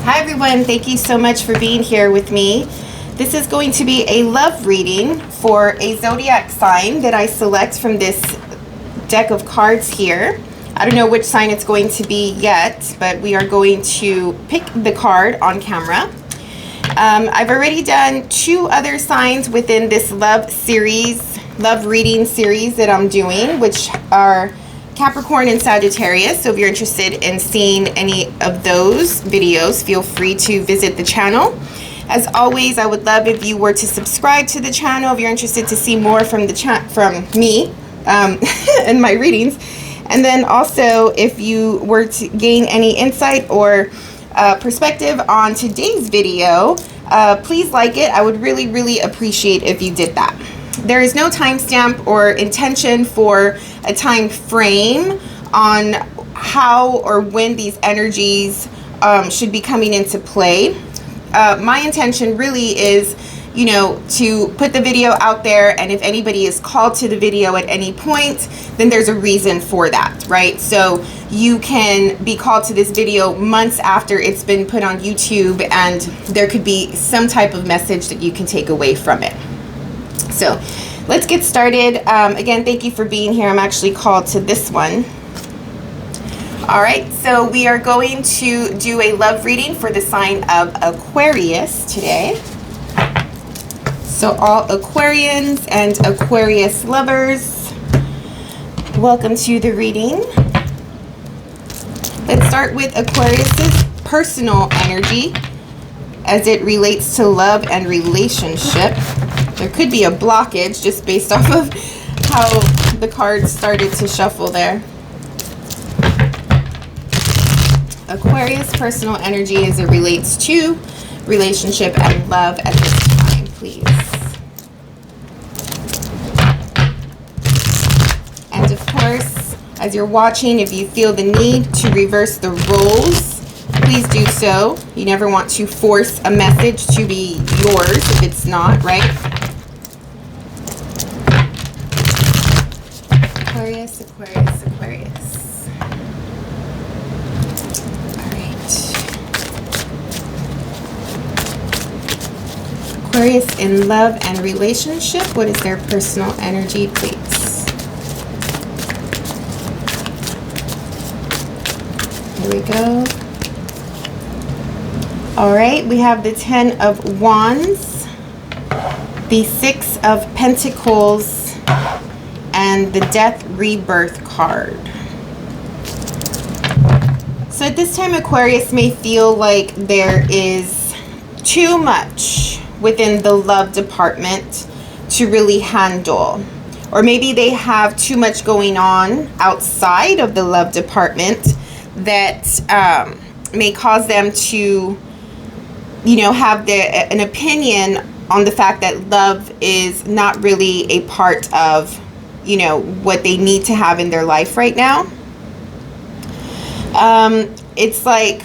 Hi everyone, thank you so much for being here with me. This is going to be a love reading for a zodiac sign that I select from this deck of cards here. I don't know which sign it's going to be yet, but we are going to pick the card on camera. I've already done 2 other signs within this love reading series that I'm doing, which are Capricorn and Sagittarius. So if you're interested in seeing any of those videos, feel free to visit the channel. As always, I would love if you were to subscribe to the channel if you're interested to see more from me and my readings. And then also, if you were to gain any insight or perspective on today's video, please like it. I would really appreciate if you did that. There is no timestamp or intention for a time frame on how or when these energies should be coming into play. My intention really is, to put the video out there, and if anybody is called to the video at any point, then there's a reason for that, right? So you can be called to this video months after it's been put on YouTube, and there could be some type of message that you can take away from it. So let's get started. Again, thank you for being here. I'm actually called to this one. All right, so we are going to do a love reading for the sign of Aquarius today. So all Aquarians and Aquarius lovers, welcome to the reading. Let's start with Aquarius's personal energy as it relates to love and relationship. There could be a blockage just based off of how the cards started to shuffle there. Aquarius personal energy as it relates to relationship and love at this time, please. And of course, as you're watching, if you feel the need to reverse the roles, please do so. You never want to force a message to be yours if it's not, right? Aquarius, Aquarius, Aquarius. All right. Aquarius in love and relationship. What is their personal energy, please? Here we go. All right, we have the 10 of Wands, the 6 of Pentacles, and the Death Rebirth card. So at this time, Aquarius may feel like there is too much within the love department to really handle. Or maybe they have too much going on outside of the love department that may cause them to, have an opinion on the fact that love is not really a part of what they need to have in their life right now. It's like,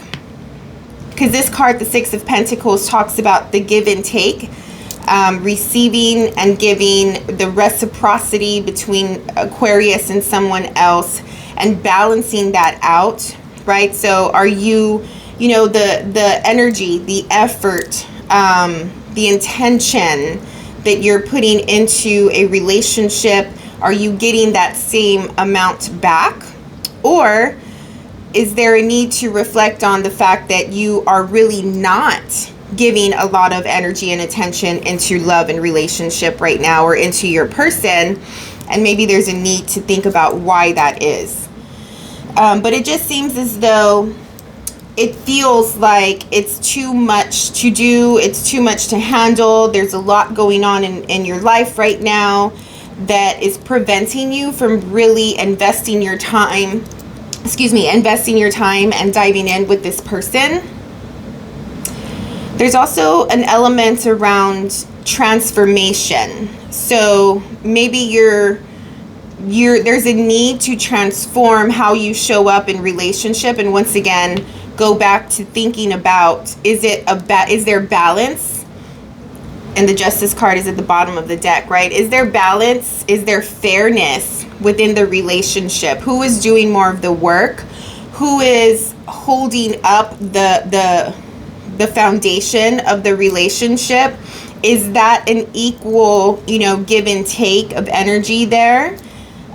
because this card, the 6 of Pentacles, talks about the give and take, receiving and giving, the reciprocity between Aquarius and someone else, and balancing that out, right? So are you, the energy, the effort, the intention that you're putting into a relationship, are you getting that same amount back? Or is there a need to reflect on the fact that you are really not giving a lot of energy and attention into love and relationship right now, or into your person, and maybe there's a need to think about why that is. But it just seems as though it feels like it's too much to do, it's too much to handle. There's a lot going on in your life right now that is preventing you from really investing your time and diving in with this person. There's also an element around transformation. So maybe there's a need to transform how you show up in relationship, and once again go back to thinking about, is there balance? And the Justice card is at the bottom of the deck, right? Is there balance? Is there fairness within the relationship? Who is doing more of the work? Who is holding up the the foundation of the relationship? Is that an equal, you know, give and take of energy there?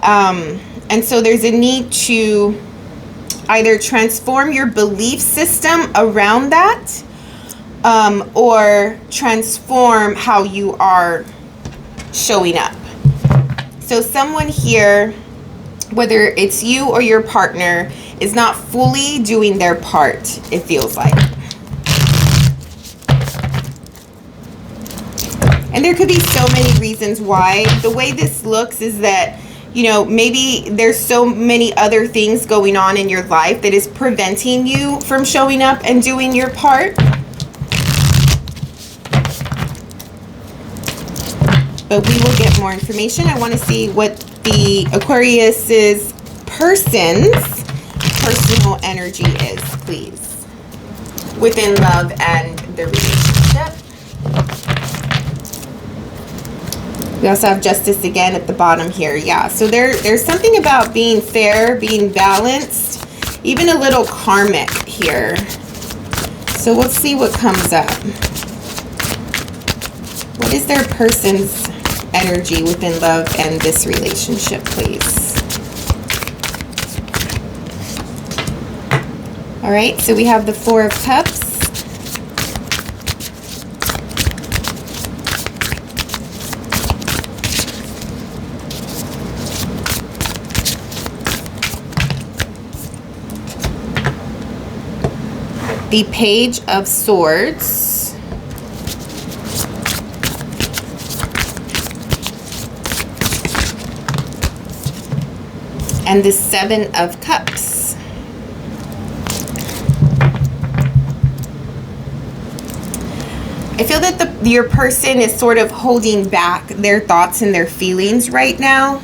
And so there's a need to either transform your belief system around that, or transform how you are showing up. So someone here, whether it's you or your partner, is not fully doing their part, it feels like. And there could be so many reasons why. The way this looks is that, you know, maybe there's so many other things going on in your life that is preventing you from showing up and doing your part. But we will get more information. I want to see what the Aquarius's person's personal energy is, please, within love and the relationship. We also have Justice again at the bottom here. Yeah, so there's something about being fair, being balanced, even a little karmic here. So we'll see what comes up. What is their person's energy within love and this relationship, please? All right, so we have the Four of Cups. The Page of Swords. And the Seven of Cups. I feel that your person is sort of holding back their thoughts and their feelings right now.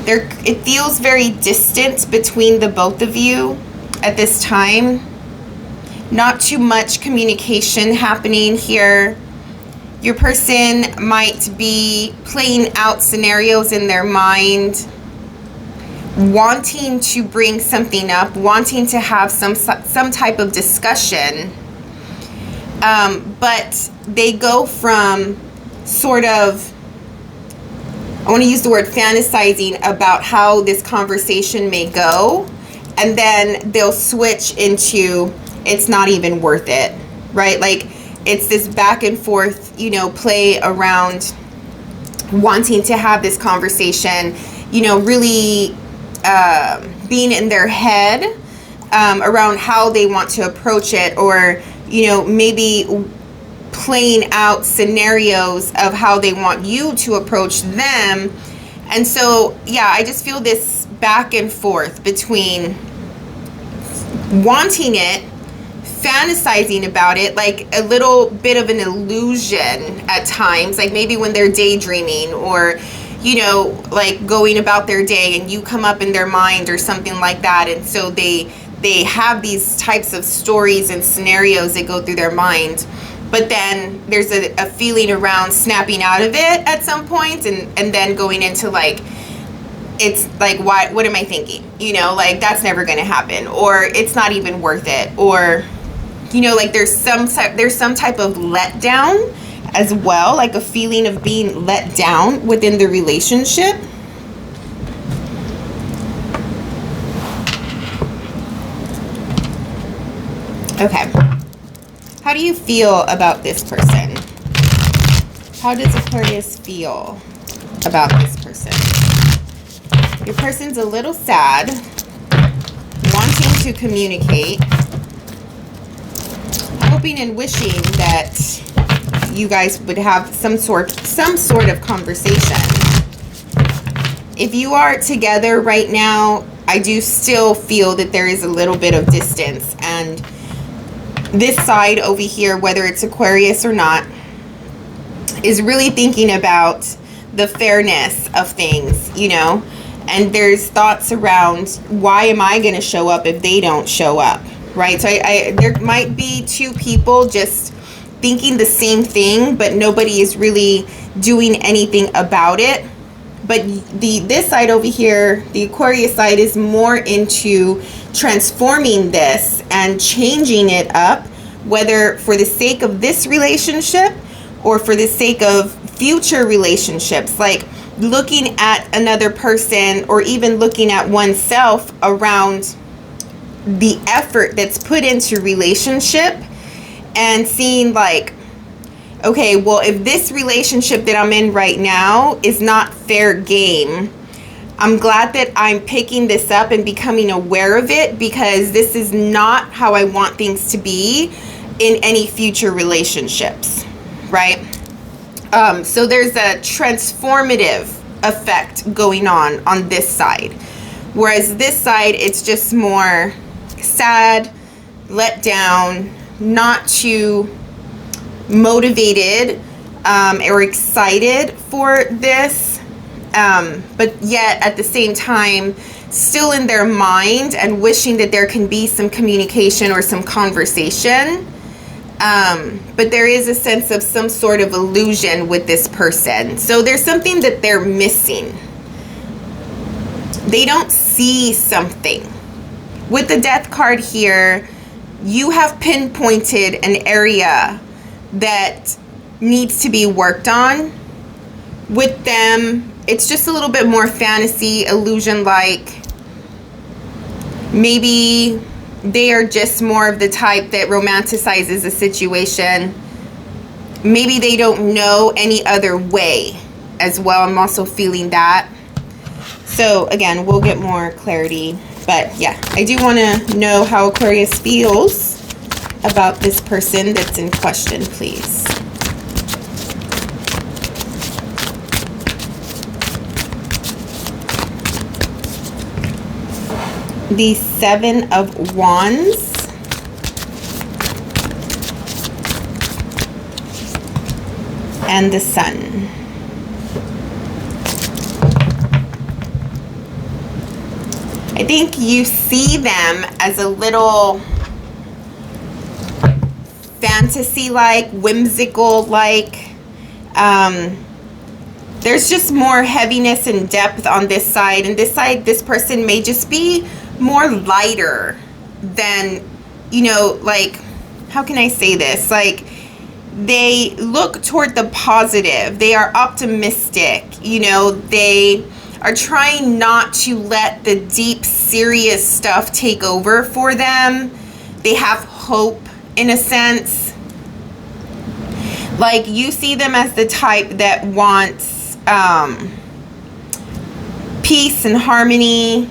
It feels very distant between the both of you at this time. Not too much communication happening here. Your person might be playing out scenarios in their mind, wanting to bring something up, wanting to have some type of discussion, but they go from sort of, I want to use the word fantasizing about how this conversation may go, and then they'll switch into, it's not even worth it, right? Like, it's this back and forth, you know, play around wanting to have this conversation, you know, really being in their head around how they want to approach it, or, you know, maybe playing out scenarios of how they want you to approach them. And so, yeah, I just feel this back and forth between wanting it, fantasizing about it, like a little bit of an illusion at times, like maybe when they're daydreaming, or, you know, like going about their day and you come up in their mind or something like that. And so they have these types of stories and scenarios that go through their mind. But then there's a feeling around snapping out of it at some point, and then going into like, it's like, what am I thinking? You know, like, that's never going to happen, or it's not even worth it, or, you know, like there's some type of letdown as well, like a feeling of being let down within the relationship. Okay. How do you feel about this person? How does Aquarius feel about this person? Your person's a little sad, wanting to communicate, hoping and wishing that you guys would have some sort of conversation. If you are together right now, I do still feel that there is a little bit of distance, and this side over here, whether it's Aquarius or not, is really thinking about the fairness of things, you know, and there's thoughts around, why am I going to show up if they don't show up, right? So there might be two people just thinking the same thing, but nobody is really doing anything about it. But this side over here, the Aquarius side, is more into transforming this and changing it up whether for the sake of this relationship or for the sake of future relationships, like looking at another person or even looking at oneself around the effort that's put into relationship and seeing like, okay, well, if this relationship that I'm in right now is not fair game, I'm glad that I'm picking this up and becoming aware of it, because this is not how I want things to be in any future relationships, right? So there's a transformative effect going on this side. Whereas this side, it's just more sad, let down, not too motivated or excited for this, but yet at the same time still in their mind and wishing that there can be some communication or some conversation, but there is a sense of some sort of illusion with this person. So there's something that they're missing. They don't see something. With the Death card here, you have pinpointed an area that needs to be worked on. With them, it's just a little bit more fantasy, illusion-like. Maybe they are just more of the type that romanticizes a situation. Maybe they don't know any other way as well. I'm also feeling that. So again, we'll get more clarity. But yeah, I do want to know how Aquarius feels about this person that's in question, please. The Seven of Wands. And the Sun. I think you see them as a little fantasy-like, whimsical-like. There's just more heaviness and depth on this side. And this side, this person may just be more lighter than, you know, like, how can I say this? Like, they look toward the positive. They are optimistic. You know, they are trying not to let the deep, serious stuff take over for them. They have hope in a sense. Like, you see them as the type that wants peace and harmony.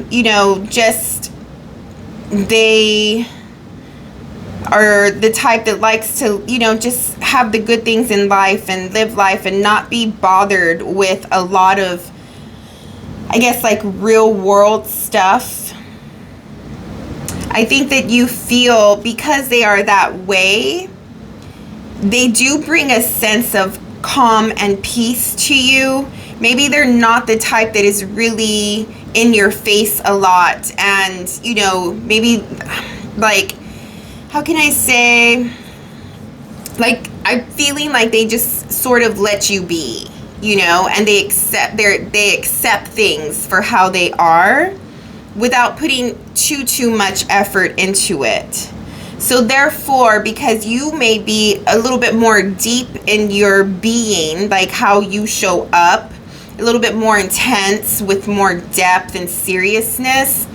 You know, just they are the type that likes to, you know, just have the good things in life and live life and not be bothered with a lot of, I guess, like real world stuff. I think that you feel, because they are that way, they do bring a sense of calm and peace to you. Maybe they're not the type that is really in your face a lot, and, you know, maybe like, how can I say, like, I'm feeling like they just sort of let you be, you know, and they accept things for how they are without putting too much effort into it. So therefore, because you may be a little bit more deep in your being, like how you show up, a little bit more intense with more depth and seriousness,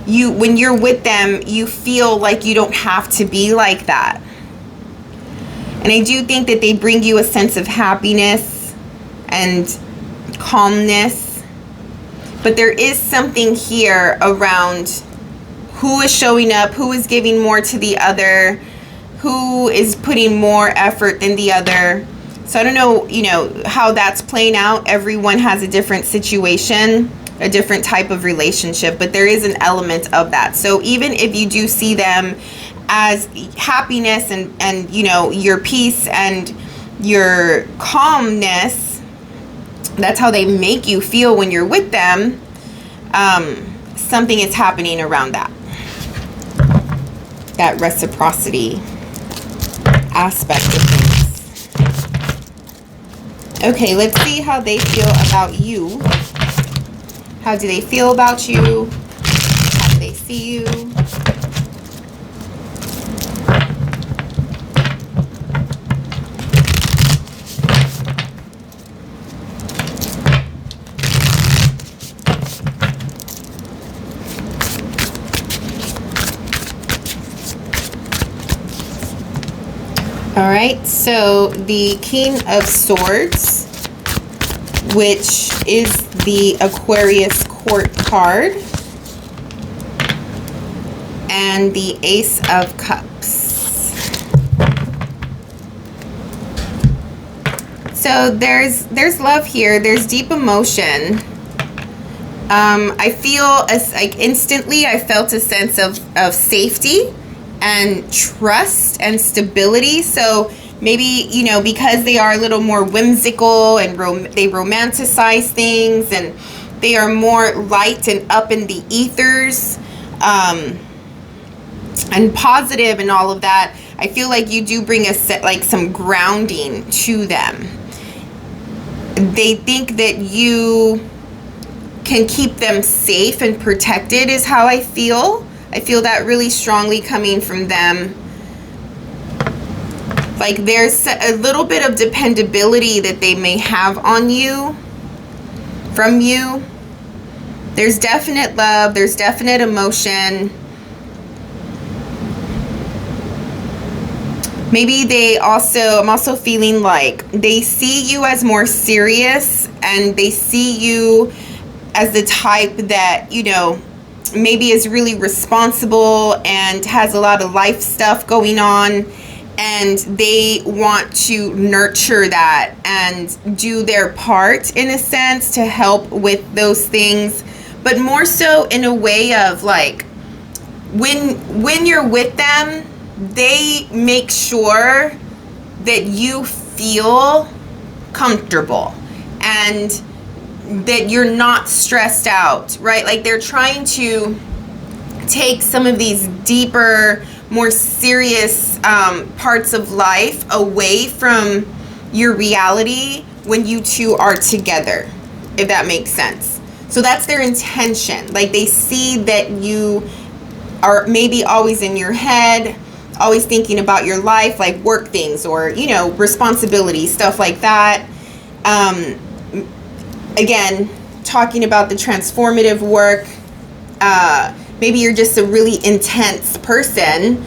when you're with them, you feel like you don't have to be like that. And I do think that they bring you a sense of happiness and calmness. But there is something here around who is showing up, who is giving more to the other, who is putting more effort than the other. So I don't know, you know, how that's playing out. Everyone has a different situation, a different type of relationship, but there is an element of that. So even if you do see them as happiness and you know, your peace and your calmness, that's how they make you feel when you're with them, something is happening around that reciprocity aspect of things. Okay, let's see how they feel about you. How do they feel about you? How do they see you? All right, so the King of Swords, which is the Aquarius court card, and the Ace of Cups. So there's love here. There's deep emotion. I feel like instantly I felt a sense of safety and trust and stability. So maybe, you know, because they are a little more whimsical and they romanticize things, and they are more light and up in the ethers, and positive and all of that, I feel like you do bring like some grounding to them. They think that you can keep them safe and protected is how I feel. I feel that really strongly coming from them. Like there's a little bit of dependability that they may have on you, from you. There's definite love, there's definite emotion. Maybe I'm also feeling like they see you as more serious, and they see you as the type that, you know, maybe is really responsible and has a lot of life stuff going on, and they want to nurture that and do their part in a sense to help with those things, but more so in a way of like when you're with them, they make sure that you feel comfortable and that you're not stressed out, right? Like they're trying to take some of these deeper, more serious parts of life away from your reality when you two are together, if that makes sense. So that's their intention. Like they see that you are maybe always in your head, always thinking about your life, like work things or, you know, responsibilities, stuff like that. Again, talking about the transformative work, maybe you're just a really intense person,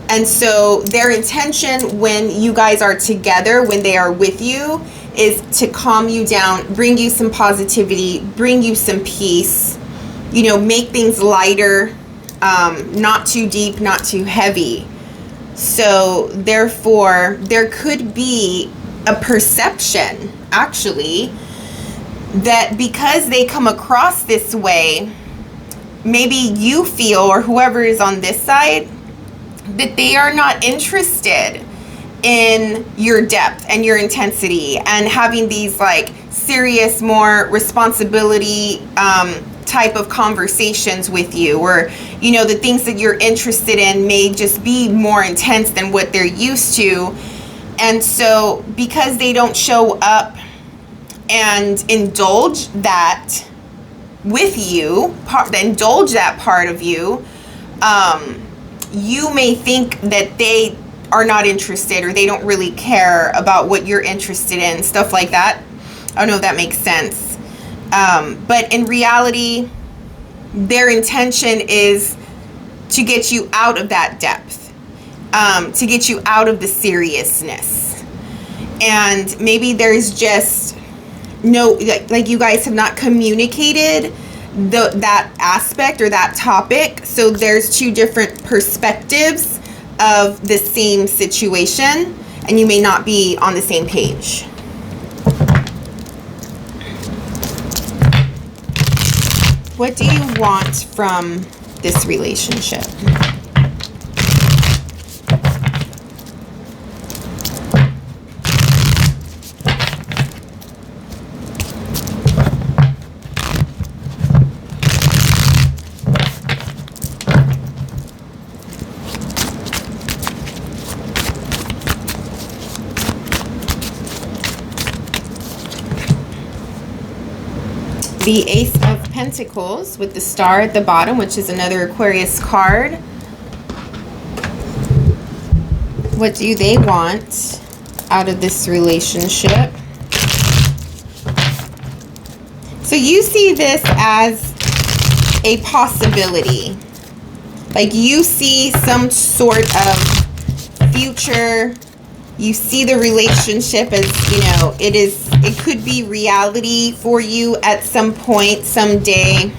and so their intention when you guys are together, when they are with you, is to calm you down, bring you some positivity, bring you some peace, you know, make things lighter, not too deep, not too heavy. So therefore there could be a perception actually that because they come across this way, maybe you feel, or whoever is on this side, that they are not interested in your depth and your intensity and having these like serious, more responsibility type of conversations with you, or, you know, the things that you're interested in may just be more intense than what they're used to. And so because they don't show up and indulge that with you, indulge that part of you, you may think that they are not interested, or they don't really care about what you're interested in, stuff like that. I don't know if that makes sense. But in reality, their intention is to get you out of that depth, to get you out of the seriousness. And maybe there's just no, like you guys have not communicated that aspect or that topic. So there's two different perspectives of the same situation, and you may not be on the same page. What do you want from this relationship? The Ace of Pentacles with the star at the bottom, which is another Aquarius card. What do they want out of this relationship? So you see this as a possibility. Like you see some sort of future You see the relationship as, you know, it could be reality for you at some point, someday.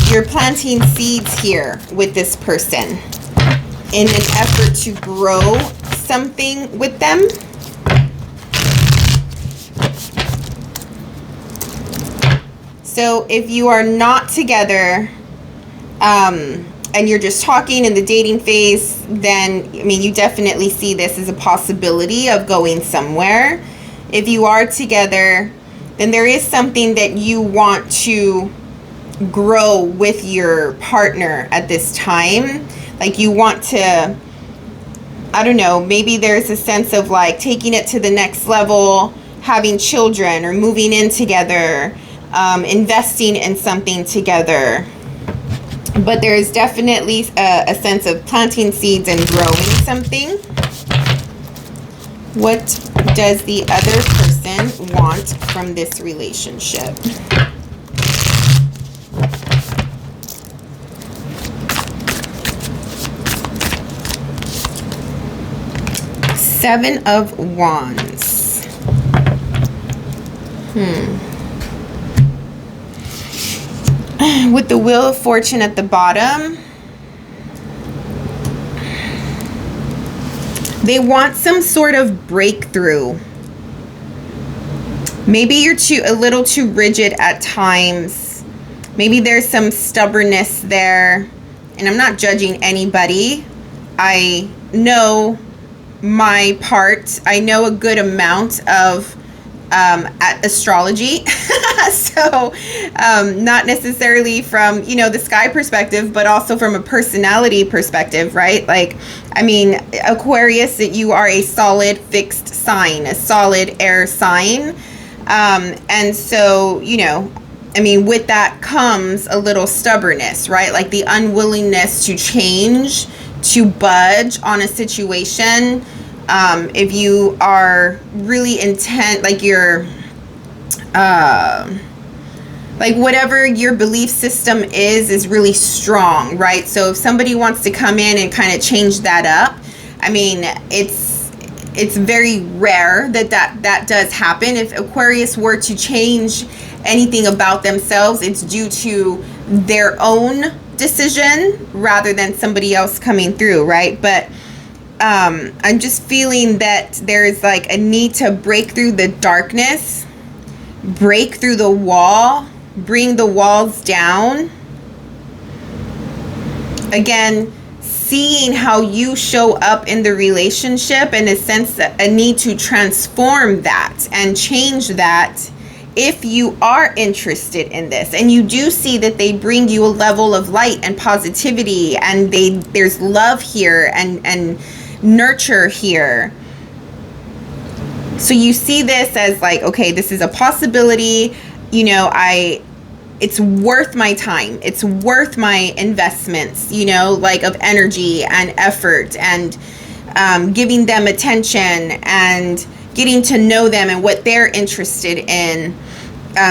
You're planting seeds here with this person in an effort to grow something with them. So if you are not together, and you're just talking in the dating phase, then, I mean, you definitely see this as a possibility of going somewhere. If you are together, then there is something that you want to grow with your partner at this time. Like, you want to, I don't know, maybe there's a sense of like taking it to the next level, having children, or moving in together, investing in something together. But there's definitely a sense of planting seeds and growing something. What does the other person want from this relationship? Seven of Wands. With the Wheel of Fortune at the bottom, they want some sort of breakthrough. Maybe you're a little too rigid at times. Maybe there's some stubbornness there. And I'm not judging anybody. I know my part. I know a good amount of at astrology. So not necessarily from, you know, the sky perspective, but also from a personality perspective, right? Like, I mean, Aquarius, that you are a solid fixed sign, a solid air sign. And so, you know, I mean, with that comes a little stubbornness, right? Like the unwillingness to change, to budge on a situation. If you are really intent, like you're, like whatever your belief system is really strong, right? So if somebody wants to come in and kind of change that up, I mean, it's very rare that does happen. If Aquarius were to change anything about themselves, it's due to their own decision rather than somebody else coming through, right? But I'm just feeling that there's like a need to break through the darkness, break through the wall, bring the walls down. Again, seeing how you show up in the relationship, and a sense that a need to transform that and change that if you are interested in this. And you do see that they bring you a level of light and positivity, and there's love here and nurture here. So you see this as like, okay, this is a possibility, you know, it's worth my time. It's worth my investments, you know, like of energy and effort, and giving them attention and getting to know them and what they're interested in,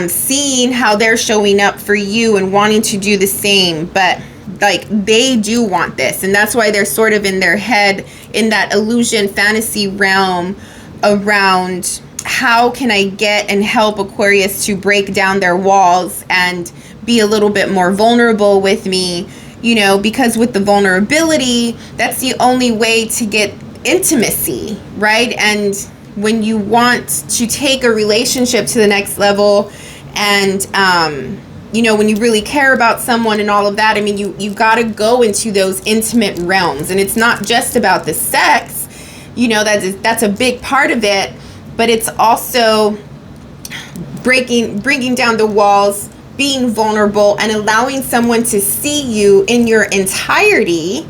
seeing how they're showing up for you and wanting to do the same. But like, they do want this, and that's why they're sort of in their head in that illusion fantasy realm around how can I get and help Aquarius to break down their walls and be a little bit more vulnerable with me, you know, because with the vulnerability, that's the only way to get intimacy, right? And when you want to take a relationship to the next level, and you know, when you really care about someone and all of that, I mean, you got to go into those intimate realms. And it's not just about the sex, you know, that's a big part of it, but it's also bringing down the walls, being vulnerable, and allowing someone to see you in your entirety,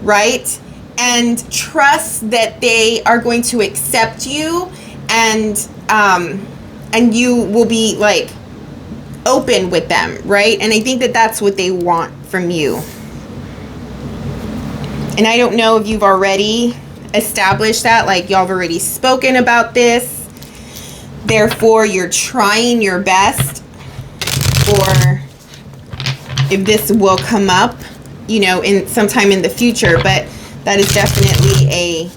right? And trust that they are going to accept you, and you will be like open with them, right? And I think that that's what they want from you. And I don't know if you've already established that, like y'all have already spoken about this, therefore you're trying your best, or if this will come up, you know, in sometime in the future. But that is definitely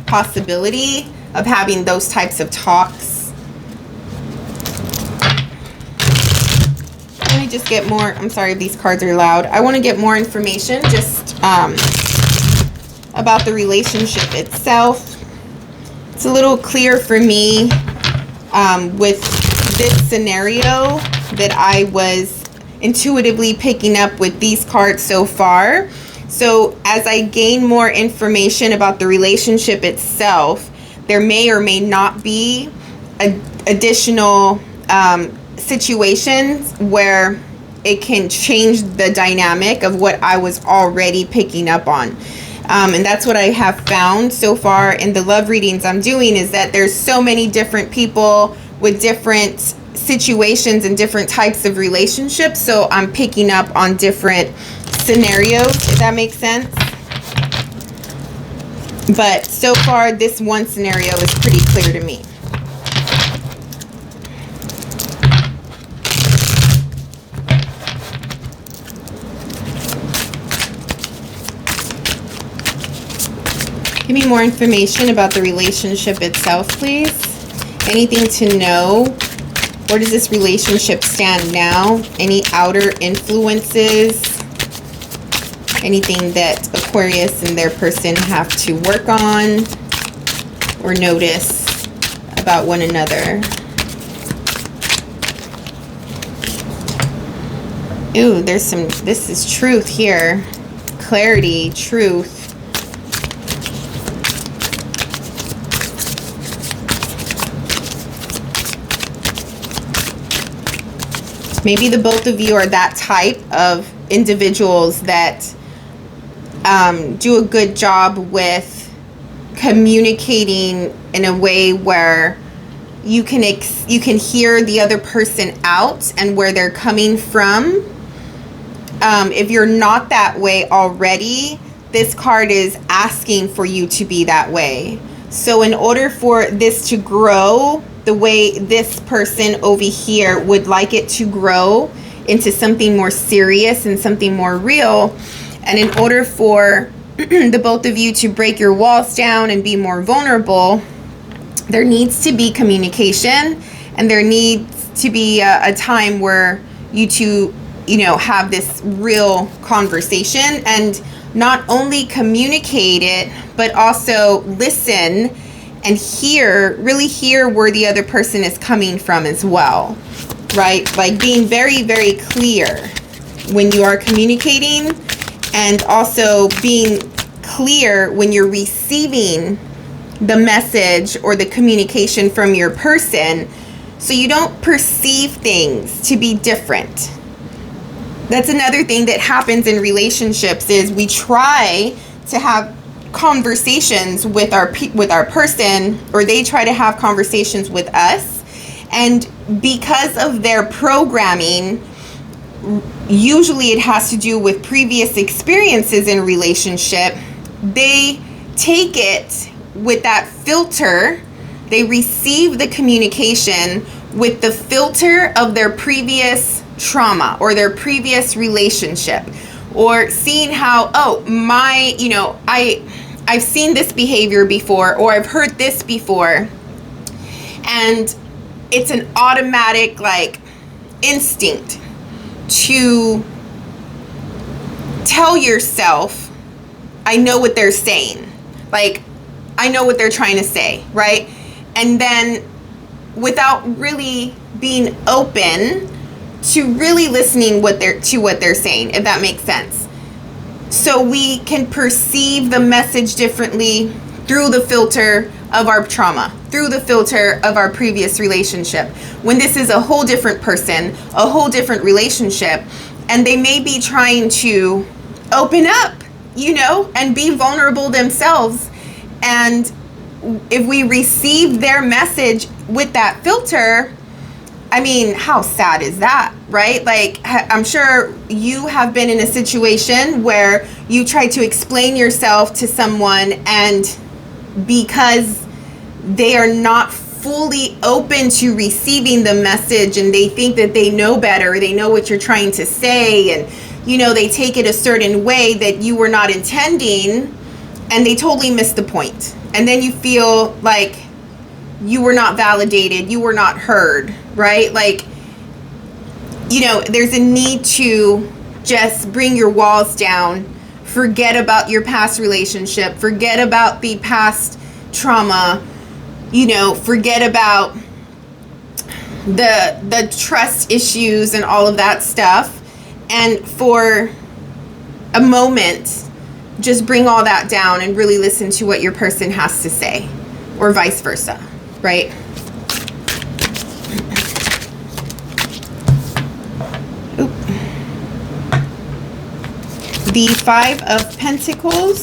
possibility of having those types of talks. Let me just get more, I'm sorry if these cards are loud. I want to get more information just about the relationship itself. It's a little clear for me with this scenario that I was intuitively picking up with these cards so far. So as I gain more information about the relationship itself, there may or may not be additional situations where it can change the dynamic of what I was already picking up on. And that's what I have found so far in the love readings I'm doing, is that there's so many different people with different situations and different types of relationships. So I'm picking up on different scenarios, if that makes sense. But so far, this one scenario is pretty clear to me. Give me more information about the relationship itself, please. Anything to know? Where does this relationship stand now? Any outer influences? Anything that Aquarius and their person have to work on or notice about one another? Ooh, there's some, this is truth here. Clarity, truth. Maybe the both of you are that type of individuals that do a good job with communicating in a way where you can hear the other person out and where they're coming from. If you're not that way already, this card is asking for you to be that way. So in order for this to grow the way this person over here would like it to grow into something more serious and something more real, and in order for the both of you to break your walls down and be more vulnerable, there needs to be communication, and there needs to be a time where you two, have this real conversation, and not only communicate it, but also listen and really hear where the other person is coming from as well, right? Like being very, very clear when you are communicating, and also being clear when you're receiving the message or the communication from your person, so you don't perceive things to be different. That's another thing that happens in relationships, is we try to have conversations with our person, or they try to have conversations with us, and because of their programming, usually it has to do with previous experiences in relationship, they take it with that filter. They receive the communication with the filter of their previous trauma or their previous relationship, or seeing how, I've seen this behavior before, or I've heard this before, and it's an automatic instinct to tell yourself, I know what they're saying, I know what they're trying to say, right? And then without really being open to really listening to what they're saying, if that makes sense. So we can perceive the message differently through the filter of our trauma, through the filter of our previous relationship. When this is a whole different person, a whole different relationship, and they may be trying to open up, and be vulnerable themselves. And if we receive their message with that filter, I mean, how sad is that, right? I'm sure you have been in a situation where you try to explain yourself to someone, and because they are not fully open to receiving the message, and they think that they know better, they know what you're trying to say, and they take it a certain way that you were not intending, and they totally missed the point. And then you feel like you were not validated, you were not heard, right? Like, you know, there's a need to just bring your walls down, forget about your past relationship, forget about the past trauma, you know, forget about the trust issues and all of that stuff, and for a moment just bring all that down and really listen to what your person has to say, or vice versa, right? Oop. The Five of Pentacles,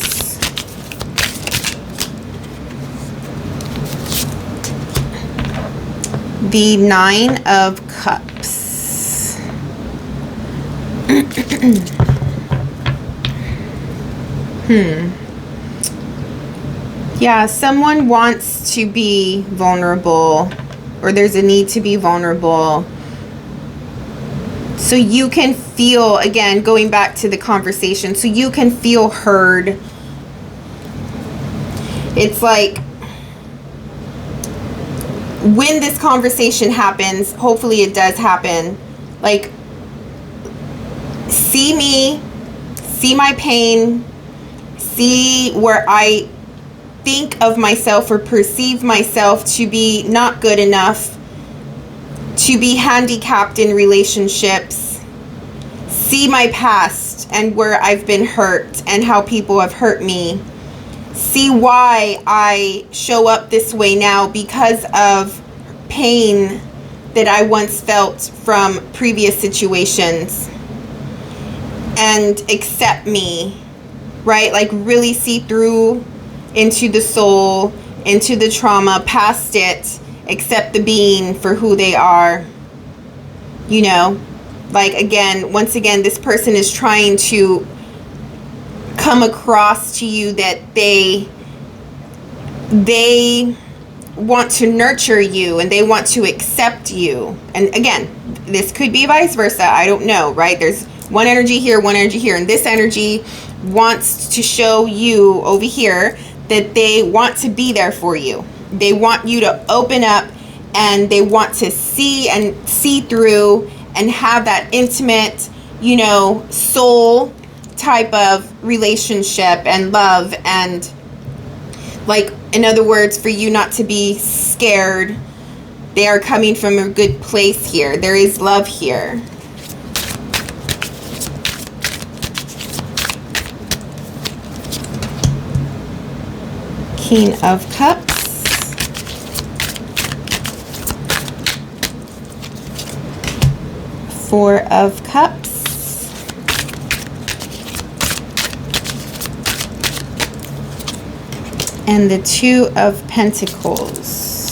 the Nine of Cups, yeah, someone wants to be vulnerable, or there's a need to be vulnerable, so you can feel, again, going back to the conversation, so you can feel heard. It's like, when this conversation happens, hopefully it does happen, like, see me, see my pain, see where I think of myself or perceive myself to be not good enough, to be handicapped in relationships, see my past and where I've been hurt and how people have hurt me, see why I show up this way now because of pain that I once felt from previous situations, and accept me, right? Like, really see through into the soul, into the trauma, past it, accept the being for who they are, you know? Like, again, once again, this person is trying to come across to you that they want to nurture you and they want to accept you. And again, this could be vice versa. I don't know, right? There's one energy here, one energy here, and this energy wants to show you over here that they want to be there for you. They want you to open up, and they want to see and see through and have that intimate, you know, soul type of relationship and love, and, like, in other words, for you not to be scared. They are coming from a good place here. There is love here. King of Cups, Four of Cups, and the Two of Pentacles.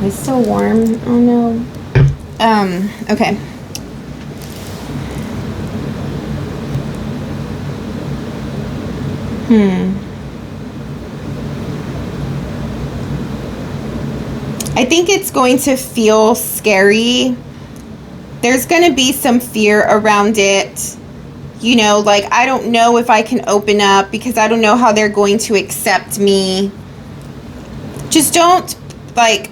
It's still warm. Oh no. Okay. I think it's going to feel scary. There's going to be some fear around it. You know, like, I don't know if I can open up because I don't know how they're going to accept me. Just don't, like,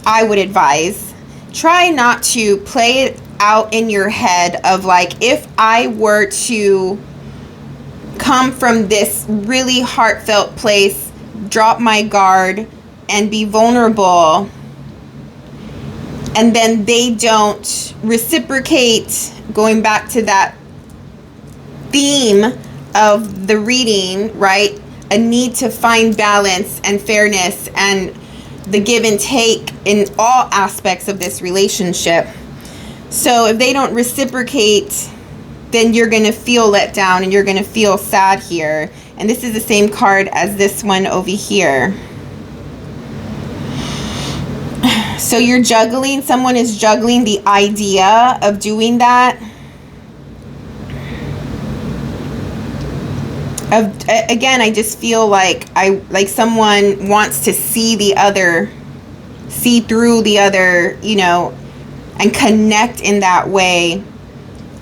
I would advise, try not to play it out in your head of, like, if I were to come from this really heartfelt place, drop my guard and be vulnerable, and then they don't reciprocate, going back to that theme of the reading, right? A need to find balance and fairness and the give and take in all aspects of this relationship. So if they don't reciprocate, then you're going to feel let down and you're going to feel sad here. And this is the same card as this one over here. So you're juggling, someone is juggling the idea of doing that. Again, I just feel like someone wants to see the other, see through the other, you know, and connect in that way.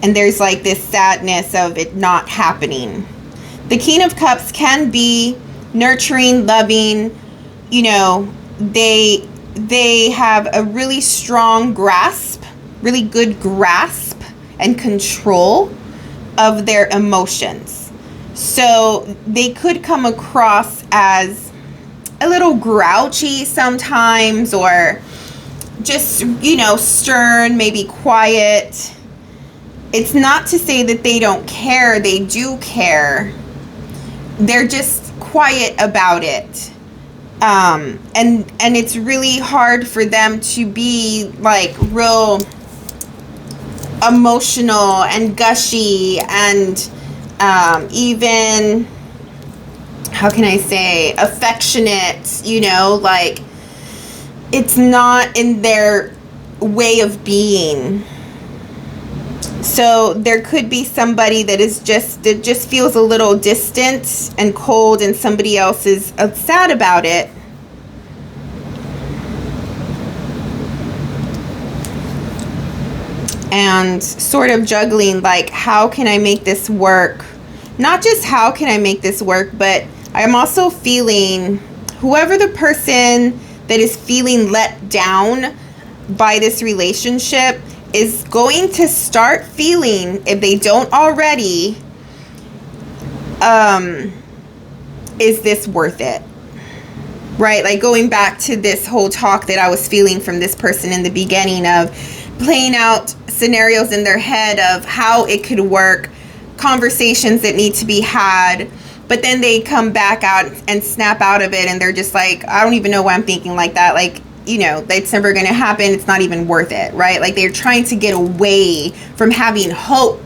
And there's like this sadness of it not happening. The King of Cups can be nurturing, loving, you know, they have a really strong grasp, really good grasp and control of their emotions. So they could come across as a little grouchy sometimes, or just, you know, stern, maybe quiet. It's not to say that they don't care. They do care. They're just quiet about it. And it's really hard for them to be like real emotional and gushy and even, how can I say, affectionate, you know, like it's not in their way of being. So there could be somebody that just feels a little distant and cold, and somebody else is sad about it. And sort of juggling, like, how can I make this work? Not just how can I make this work, but I'm also feeling, whoever the person that is feeling let down by this relationship is going to start feeling, if they don't already, is this worth it? Right? Like going back to this whole talk that I was feeling from this person in the beginning, of playing out scenarios in their head of how it could work, conversations that need to be had, but then they come back out and snap out of it, and they're just like, I don't even know why I'm thinking like that. Like, you know, it's never going to happen. It's not even worth it, right? Like they're trying to get away from having hope.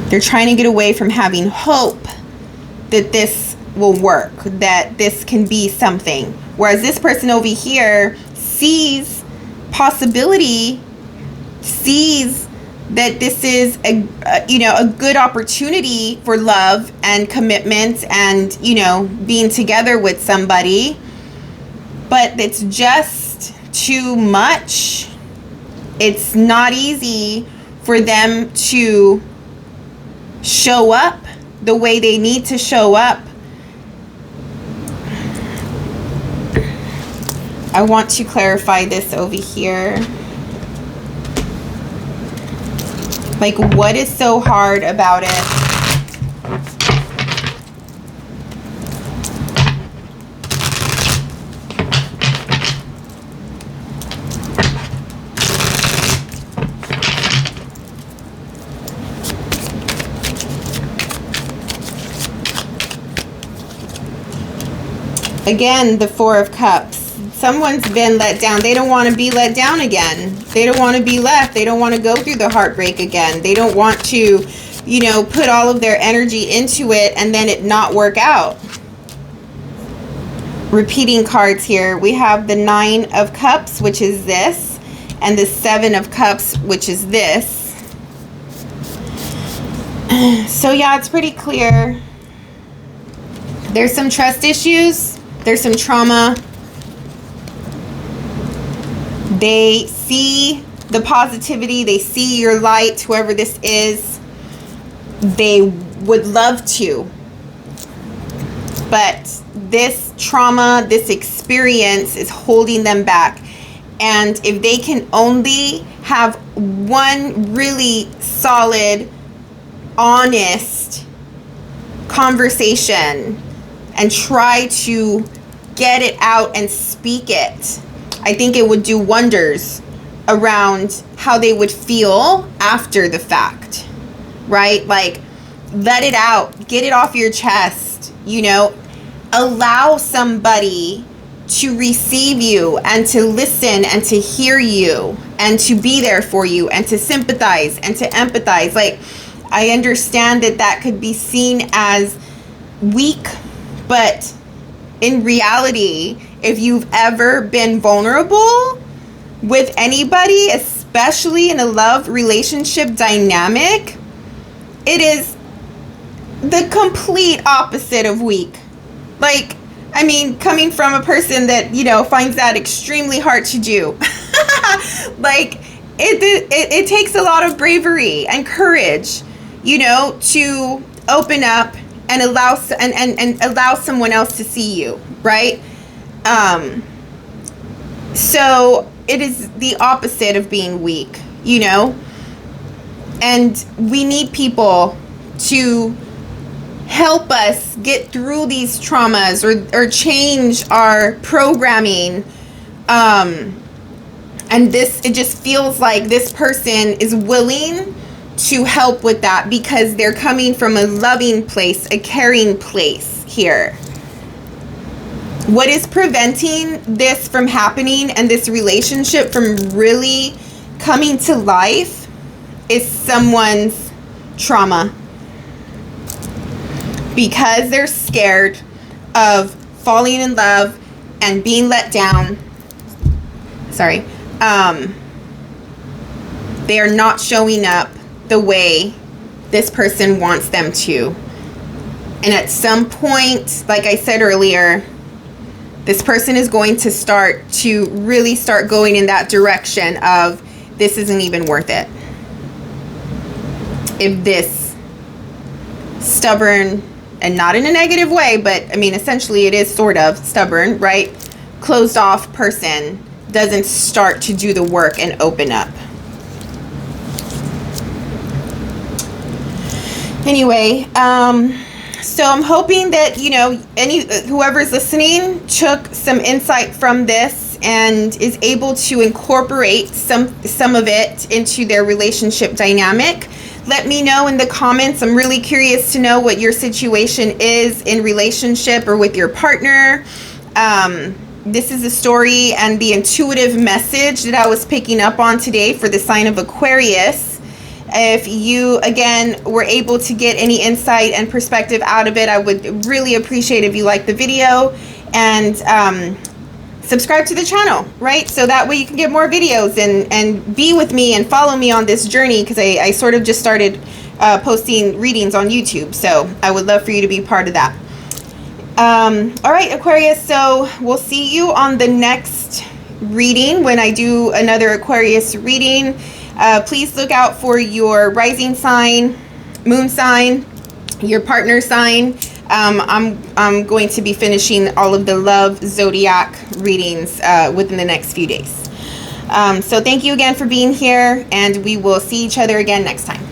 They're trying to get away from having hope that this will work, that this can be something. Whereas this person over here sees possibility, sees that this is a good opportunity for love and commitment and, you know, being together with somebody. But it's just too much. It's not easy for them to show up the way they need to show up. I want to clarify this over here. Like, what is so hard about it? Again, the Four of Cups. Someone's been let down. They don't want to be let down again. They don't want to be left. They don't want to go through the heartbreak again. They don't want to, you know, put all of their energy into it and then it not work out. Repeating cards here. We have the Nine of Cups, which is this, and the Seven of Cups, which is this. So yeah, it's pretty clear. There's some trust issues. There's some trauma. They see the positivity. They see your light, whoever this is. They would love to. But this trauma, this experience is holding them back. And if they can only have one really solid, honest conversation and try to get it out and speak it, I think it would do wonders around how they would feel after the fact, right? Like, let it out, get it off your chest, you know, allow somebody to receive you and to listen and to hear you and to be there for you and to sympathize and to empathize. Like, I understand that that could be seen as weak, but in reality, if you've ever been vulnerable with anybody, especially in a love relationship dynamic, it is the complete opposite of weak. Like, I mean, coming from a person that, you know, finds that extremely hard to do. Like, it takes a lot of bravery and courage, you know, to open up and allow someone else to see you, right? So it is the opposite of being weak, you know? And we need people to help us get through these traumas or change our programming. And it just feels like this person is willing to help with that because they're coming from a loving place, a caring place here. What is preventing this from happening and this relationship from really coming to life is someone's trauma. Because they're scared of falling in love and being let down. Sorry. They are not showing up the way this person wants them to. And at some point, like I said earlier, this person is going to really start going in that direction of this isn't even worth it. If this stubborn, and not in a negative way, but I mean, essentially it is sort of stubborn, right? Closed off person doesn't start to do the work and open up. Anyway, so I'm hoping that, you know, whoever's listening took some insight from this and is able to incorporate some of it into their relationship dynamic. Let me know in the comments. I'm really curious to know what your situation is in relationship or with your partner. This is the story and the intuitive message that I was picking up on today for the sign of Aquarius. If you, again, were able to get any insight and perspective out of it, I would really appreciate if you like the video and subscribe to the channel, right? So that way you can get more videos and be with me and follow me on this journey, because I sort of just started posting readings on YouTube. So I would love for you to be part of that. All right, Aquarius, so we'll see you on the next reading when I do another Aquarius reading. Please look out for your rising sign, moon sign, your partner sign. I'm going to be finishing all of the love zodiac readings within the next few days. So thank you again for being here, and we will see each other again next time.